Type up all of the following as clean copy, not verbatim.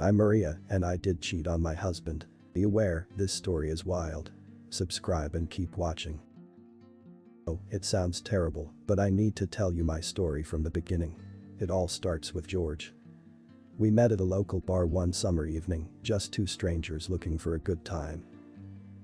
I'm Maria, and I did cheat on my husband. Be aware, this story is wild. Subscribe and keep watching. Oh, it sounds terrible, but I need to tell you my story from the beginning. It all starts with George. We met at a local bar one summer evening, just two strangers looking for a good time.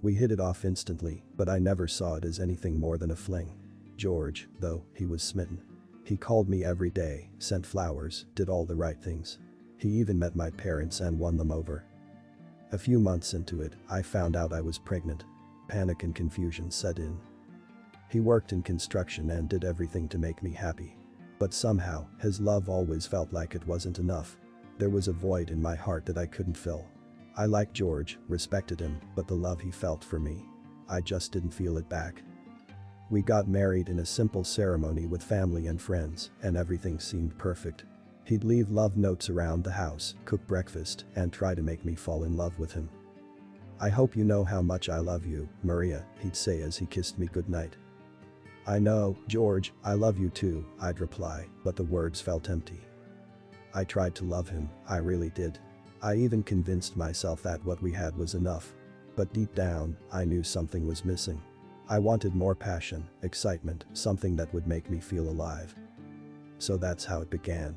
We hit it off instantly, but I never saw it as anything more than a fling. George, though, he was smitten. He called me every day, sent flowers, did all the right things. He even met my parents and won them over. A few months into it, I found out I was pregnant. Panic and confusion set in. He worked in construction and did everything to make me happy. But somehow, his love always felt like it wasn't enough. There was a void in my heart that I couldn't fill. I liked George, respected him, but the love he felt for me, I just didn't feel it back. We got married in a simple ceremony with family and friends, and everything seemed perfect. He'd leave love notes around the house, cook breakfast, and try to make me fall in love with him. "I hope you know how much I love you, Maria," he'd say as he kissed me goodnight. "I know, George, I love you too," I'd reply, but the words felt empty. I tried to love him, I really did. I even convinced myself that what we had was enough. But deep down, I knew something was missing. I wanted more passion, excitement, something that would make me feel alive. So that's how it began.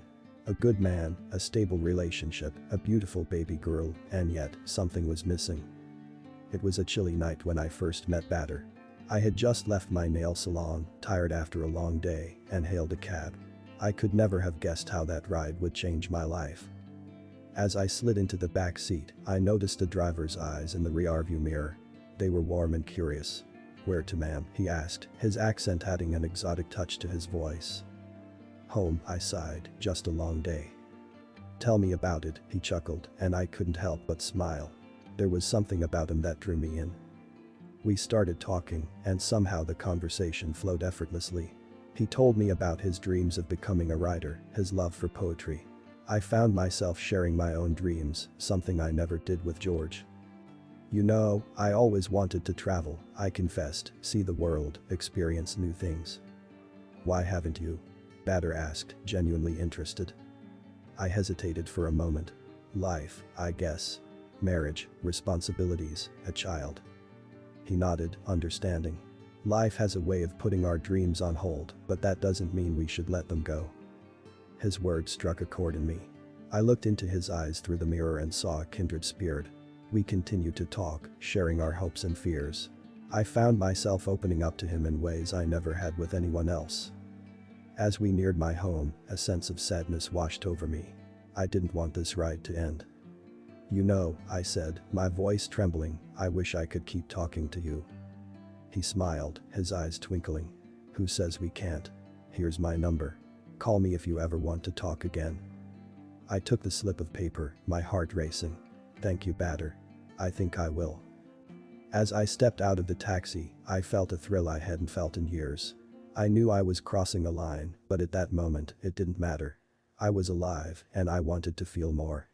A good man, a stable relationship, a beautiful baby girl, and yet, something was missing. It was a chilly night when I first met Bader. I had just left my nail salon, tired after a long day, and hailed a cab. I could never have guessed how that ride would change my life. As I slid into the back seat, I noticed the driver's eyes in the rearview mirror. They were warm and curious. "Where to, ma'am?" he asked, his accent adding an exotic touch to his voice. "Home," I sighed, "just a long day." "Tell me about it," he chuckled, and I couldn't help but smile. There was something about him that drew me in. We started talking, and somehow the conversation flowed effortlessly. He told me about his dreams of becoming a writer, his love for poetry. I found myself sharing my own dreams, something I never did with George. "You know, I always wanted to travel," I confessed, "see the world, experience new things." "Why haven't you?" Bader asked, genuinely interested. I hesitated for a moment. "Life, I guess. Marriage, responsibilities, a child." He nodded, understanding. "Life has a way of putting our dreams on hold, but that doesn't mean we should let them go." His words struck a chord in me. I looked into his eyes through the mirror and saw a kindred spirit. We continued to talk, sharing our hopes and fears. I found myself opening up to him in ways I never had with anyone else. As we neared my home, a sense of sadness washed over me. I didn't want this ride to end. "You know," I said, my voice trembling, "I wish I could keep talking to you." He smiled, his eyes twinkling. "Who says we can't? Here's my number. Call me if you ever want to talk again." I took the slip of paper, my heart racing. "Thank you, Bader. I think I will." As I stepped out of the taxi, I felt a thrill I hadn't felt in years. I knew I was crossing a line, but at that moment, it didn't matter. I was alive, and I wanted to feel more.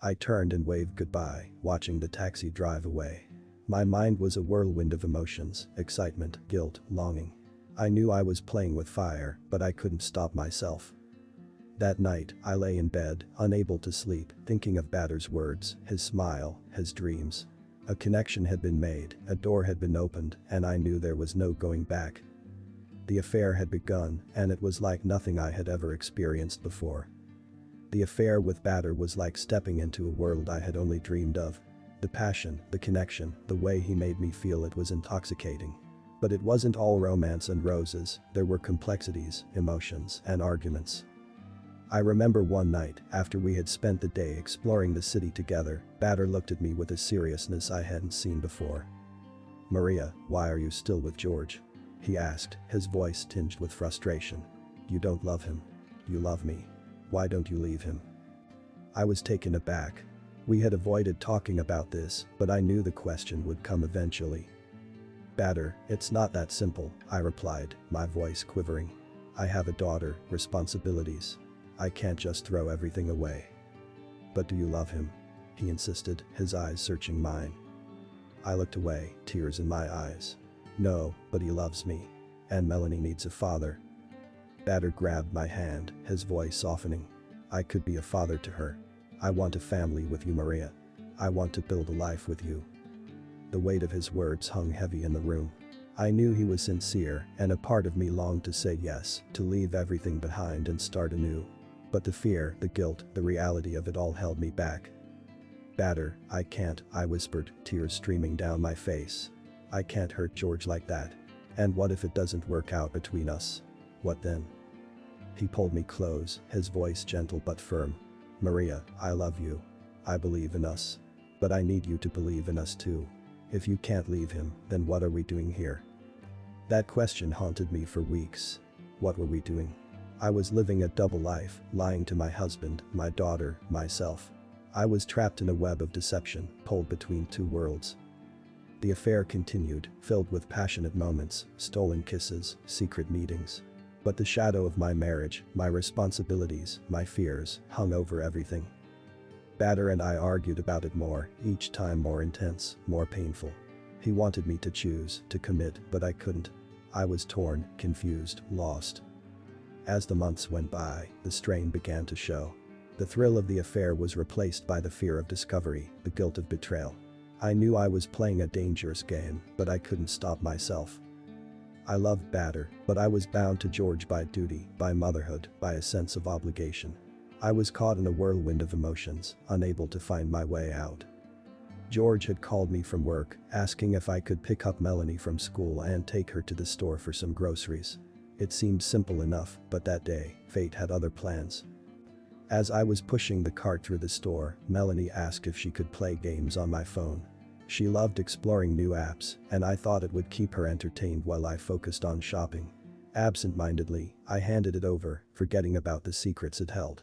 I turned and waved goodbye, watching the taxi drive away. My mind was a whirlwind of emotions, excitement, guilt, longing. I knew I was playing with fire, but I couldn't stop myself. That night, I lay in bed, unable to sleep, thinking of Bader's words, his smile, his dreams. A connection had been made, a door had been opened, and I knew there was no going back. The affair had begun, and it was like nothing I had ever experienced before. The affair with Bader was like stepping into a world I had only dreamed of. The passion, the connection, the way he made me feel, it was intoxicating. But it wasn't all romance and roses, there were complexities, emotions, and arguments. I remember one night, after we had spent the day exploring the city together, Bader looked at me with a seriousness I hadn't seen before. "Maria, why are you still with George?" he asked, his voice tinged with frustration. "You don't love him. You love me. Why don't you leave him?" I was taken aback. We had avoided talking about this, but I knew the question would come eventually. "Bader, it's not that simple," I replied, my voice quivering. "I have a daughter, responsibilities. I can't just throw everything away." "But do you love him?" he insisted, his eyes searching mine. I looked away, tears in my eyes. "No, but he loves me. And Melanie needs a father." Bader grabbed my hand, his voice softening. "I could be a father to her. I want a family with you, Maria. I want to build a life with you." The weight of his words hung heavy in the room. I knew he was sincere, and a part of me longed to say yes, to leave everything behind and start anew. But the fear, the guilt, the reality of it all held me back. "Batter, I can't," I whispered, tears streaming down my face. "I can't hurt George like that. And what if it doesn't work out between us? What then?" He pulled me close, his voice gentle but firm. "Maria, I love you. I believe in us. But I need you to believe in us too. If you can't leave him, then what are we doing here?" That question haunted me for weeks. What were we doing? I was living a double life, lying to my husband, my daughter, myself. I was trapped in a web of deception, pulled between two worlds. The affair continued, filled with passionate moments, stolen kisses, secret meetings. But the shadow of my marriage, my responsibilities, my fears, hung over everything. Batter and I argued about it more, each time more intense, more painful. He wanted me to choose, to commit, but I couldn't. I was torn, confused, lost. As the months went by, the strain began to show. The thrill of the affair was replaced by the fear of discovery, the guilt of betrayal. I knew I was playing a dangerous game, but I couldn't stop myself. I loved Batter, but I was bound to George by duty, by motherhood, by a sense of obligation. I was caught in a whirlwind of emotions, unable to find my way out. George had called me from work, asking if I could pick up Melanie from school and take her to the store for some groceries. It seemed simple enough, but that day, fate had other plans. As I was pushing the cart through the store, Melanie asked if she could play games on my phone. She loved exploring new apps, and I thought it would keep her entertained while I focused on shopping. Absent-mindedly, I handed it over, forgetting about the secrets it held.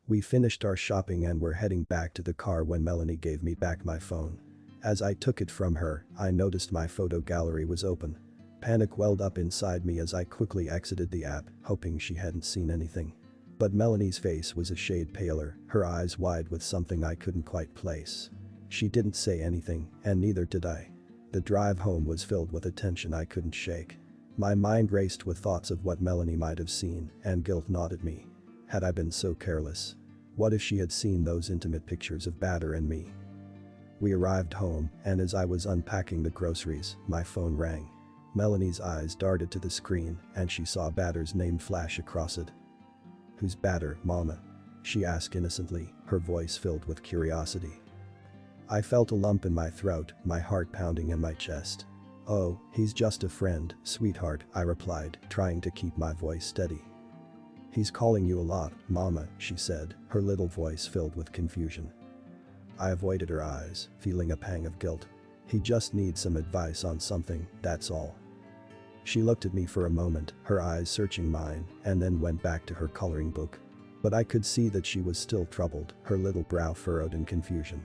We finished our shopping and were heading back to the car when Melanie gave me back my phone. As I took it from her, I noticed my photo gallery was open. Panic welled up inside me as I quickly exited the app, hoping she hadn't seen anything. But Melanie's face was a shade paler, her eyes wide with something I couldn't quite place. She didn't say anything, and neither did I. The drive home was filled with a tension I couldn't shake. My mind raced with thoughts of what Melanie might have seen, and guilt gnawed at me. Had I been so careless? What if she had seen those intimate pictures of Batter and me? We arrived home, and as I was unpacking the groceries, my phone rang. Melanie's eyes darted to the screen, and she saw Batter's name flash across it. "Who's Batter, Mama?" she asked innocently, her voice filled with curiosity. I felt a lump in my throat, my heart pounding in my chest. "Oh, he's just a friend, sweetheart," I replied, trying to keep my voice steady. "He's calling you a lot, Mama," she said, her little voice filled with confusion. I avoided her eyes, feeling a pang of guilt. "He just needs some advice on something, that's all." She looked at me for a moment, her eyes searching mine, and then went back to her coloring book. But I could see that she was still troubled, her little brow furrowed in confusion.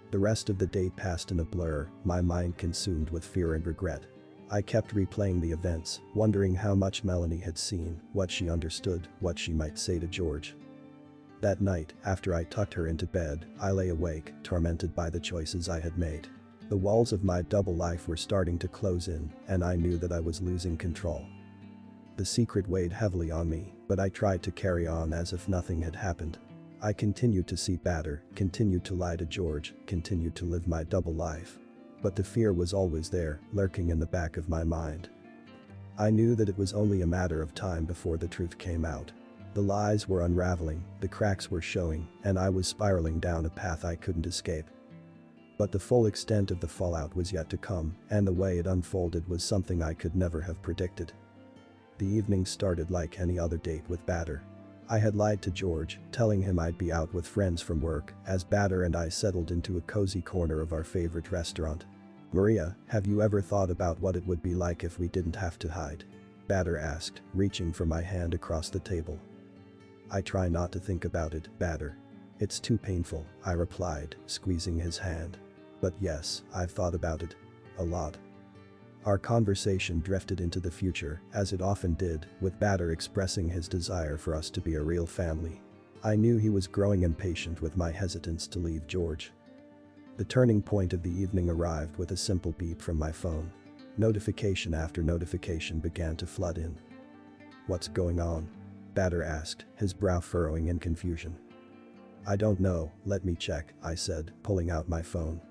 The rest of the day passed in a blur, my mind consumed with fear and regret. I kept replaying the events, wondering how much Melanie had seen, what she understood, what she might say to George. That night, after I tucked her into bed, I lay awake, tormented by the choices I had made. The walls of my double life were starting to close in, and I knew that I was losing control. The secret weighed heavily on me, but I tried to carry on as if nothing had happened. I continued to see Batter, continued to lie to George, continued to live my double life. But the fear was always there, lurking in the back of my mind. I knew that it was only a matter of time before the truth came out. The lies were unraveling, the cracks were showing, and I was spiraling down a path I couldn't escape. But the full extent of the fallout was yet to come, and the way it unfolded was something I could never have predicted. The evening started like any other date with Batter. I had lied to George, telling him I'd be out with friends from work, as Batter and I settled into a cozy corner of our favorite restaurant. "Maria, have you ever thought about what it would be like if we didn't have to hide?" Batter asked, reaching for my hand across the table. "I try not to think about it, Batter. It's too painful," I replied, squeezing his hand. "But yes, I've thought about it. A lot." Our conversation drifted into the future, as it often did, with Batter expressing his desire for us to be a real family. I knew he was growing impatient with my hesitance to leave George. The turning point of the evening arrived with a simple beep from my phone. Notification after notification began to flood in. "What's going on?" Batter asked, his brow furrowing in confusion. I don't know, let me check, I said, pulling out my phone.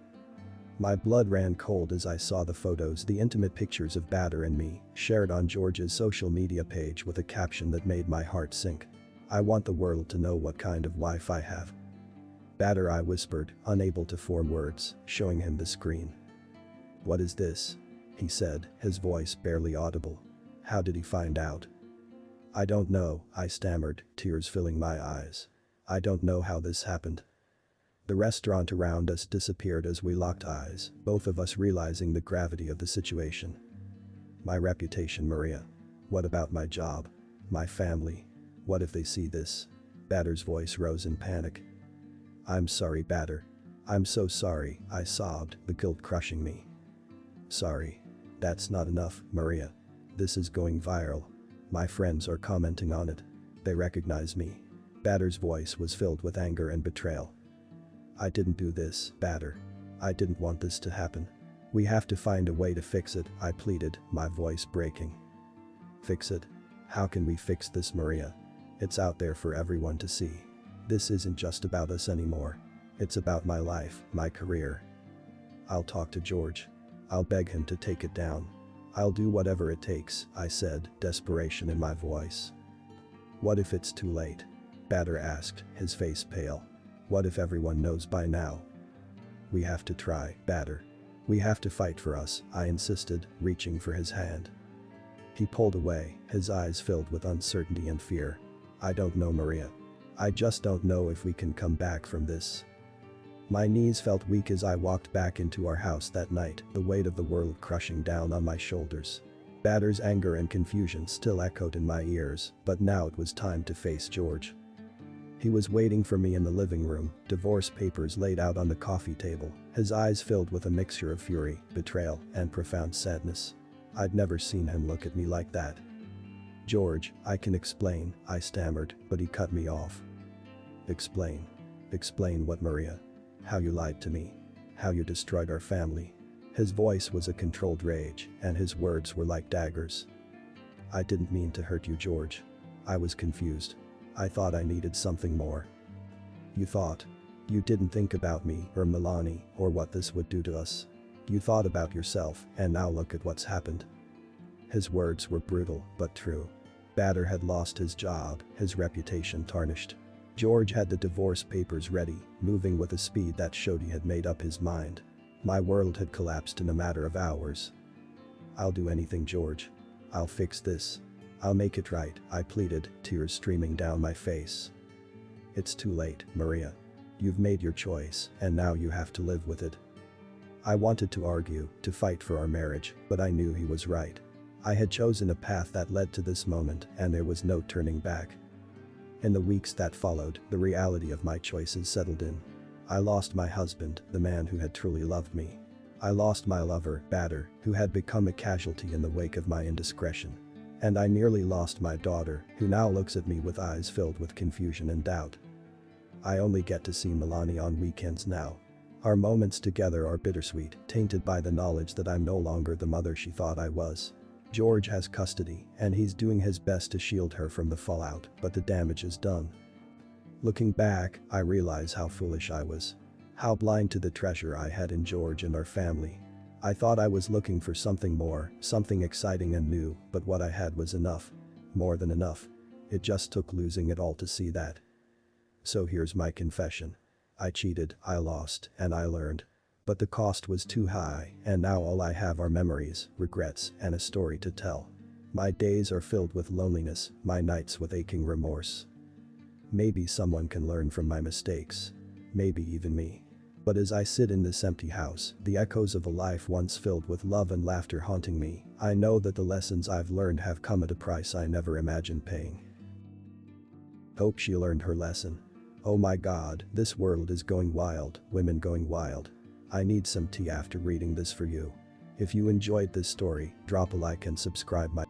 My blood ran cold as I saw the photos, the intimate pictures of Bader and me, shared on George's social media page with a caption that made my heart sink. I want the world to know what kind of wife I have. Bader, I whispered, unable to form words, showing him the screen. What is this? He said, his voice barely audible. How did he find out? I don't know, I stammered, tears filling my eyes. I don't know how this happened. The restaurant around us disappeared as we locked eyes, both of us realizing the gravity of the situation. My reputation, Maria. What about my job? My family? What if they see this? Bader's voice rose in panic. I'm sorry, Bader. I'm so sorry, I sobbed, the guilt crushing me. Sorry. That's not enough, Maria. This is going viral. My friends are commenting on it. They recognize me. Bader's voice was filled with anger and betrayal. I didn't do this, Bader. I didn't want this to happen. We have to find a way to fix it, I pleaded, my voice breaking. Fix it? How can we fix this, Maria? It's out there for everyone to see. This isn't just about us anymore. It's about my life, my career. I'll talk to George. I'll beg him to take it down. I'll do whatever it takes, I said, desperation in my voice. What if it's too late? Bader asked, his face pale. What if everyone knows by now? We have to try, Bader. We have to fight for us, I insisted, reaching for his hand. He pulled away, his eyes filled with uncertainty and fear. I don't know, Maria. I just don't know if we can come back from this. My knees felt weak as I walked back into our house that night, the weight of the world crushing down on my shoulders. Bader's anger and confusion still echoed in my ears, but now it was time to face George. He was waiting for me in the living room, divorce papers laid out on the coffee table, his eyes filled with a mixture of fury, betrayal, and profound sadness. I'd never seen him look at me like that. George, I can explain, I stammered, but he cut me off. Explain. Explain what, Maria? How you lied to me. How you destroyed our family. His voice was a controlled rage, and his words were like daggers. I didn't mean to hurt you, George. I was confused. I thought I needed something more. You thought. You didn't think about me or Milani or what this would do to us. You thought about yourself, and now look at what's happened. His words were brutal, but true. Bader had lost his job, his reputation tarnished. George had the divorce papers ready, moving with a speed that showed he had made up his mind. My world had collapsed in a matter of hours. I'll do anything, George. I'll fix this. I'll make it right, I pleaded, tears streaming down my face. It's too late, Maria. You've made your choice, and now you have to live with it. I wanted to argue, to fight for our marriage, but I knew he was right. I had chosen a path that led to this moment, and there was no turning back. In the weeks that followed, the reality of my choices settled in. I lost my husband, the man who had truly loved me. I lost my lover, Bader, who had become a casualty in the wake of my indiscretion. And I nearly lost my daughter, who now looks at me with eyes filled with confusion and doubt. I only get to see Milani on weekends now. Our moments together are bittersweet, tainted by the knowledge that I'm no longer the mother she thought I was. George has custody, and he's doing his best to shield her from the fallout, but the damage is done. Looking back, I realize how foolish I was. How blind to the treasure I had in George and our family. I thought I was looking for something more, something exciting and new, but what I had was enough. More than enough. It just took losing it all to see that. So here's my confession. I cheated, I lost, and I learned. But the cost was too high, and now all I have are memories, regrets, and a story to tell. My days are filled with loneliness, my nights with aching remorse. Maybe someone can learn from my mistakes. Maybe even me. But as I sit in this empty house, the echoes of a life once filled with love and laughter haunting me, I know that the lessons I've learned have come at a price I never imagined paying. Hope she learned her lesson. Oh my God, this world is going wild, women going wild. I need some tea after reading this for you. If you enjoyed this story, drop a like and subscribe my